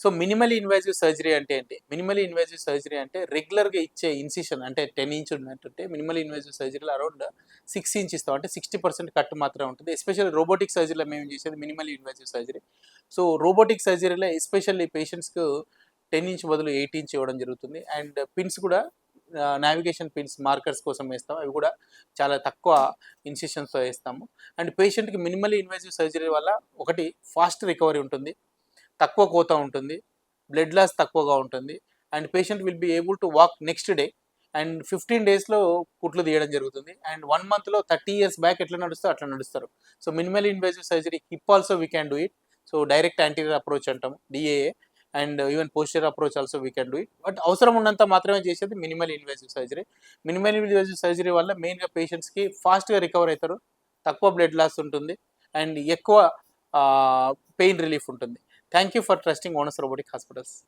So minimal invasive surgery అంటే ఏంటి? Minimal invasive surgery అంటే రెగ్యులర్‌గా ఇచ్చే ఇన్సిషన్ అంటే 10 ఇంచ్ ఉన్నట్టుంటే మినిమల్ ఇన్వాజివ్ సర్జరీలో అరౌండ్ 6 ఇంచ్ ఇస్తాం. అంటే 60% కట్ మాత్రమే ఉంటుంది. ఎస్పెషల్లీ రోబోటిక్ సర్జరీలో మేము చేసేది minimal invasive surgery. So robotic సర్జరీలో ఎస్పెషల్లీ పేషెంట్స్‌కు 10 ఇంచ్ బదులు 8 ఇంచ్ ఇవ్వడం జరుగుతుంది. అండ్ పిన్స్ కూడా నావిగేషన్ పిన్స్ మార్కర్స్ కోసం వేస్తాం. అవి కూడా చాలా తక్కువ ఇన్సిషన్స్‌తో వేస్తాము. అండ్ పేషెంట్‌కి మినిమల్లీ ఇన్వాజివ్ సర్జరీ వల్ల ఒకటి ఫాస్ట్ రికవరీ ఉంటుంది. తక్కువ కోత ఉంటుంది. బ్లడ్ లాస్ తక్కువగా ఉంటుంది. And patient will be able to walk next day. And 15 డేస్‌లో కుట్లు తీయడం జరుగుతుంది. అండ్ 1 మంత్‌లో 30 ఇయర్స్ బ్యాక్ ఎట్లా నడుస్తారో అట్లా నడుస్తారు. So minimal invasive surgery hip also we can do it. So direct anterior approach అంటాము DAA. And even posterior approach also we can do it. But అవసరం ఉన్నంత మాత్రమే చేసేది minimal invasive surgery. Minimal invasive surgery వల్ల మెయిన్‌గా పేషెంట్స్‌కి ఫాస్ట్‌గా recover అవుతారు. తక్కువ బ్లడ్ లాస్ ఉంటుంది. అండ్ ఎక్కువ పెయిన్ రిలీఫ్ ఉంటుంది. Thank you for trusting Onus robotic hospitals.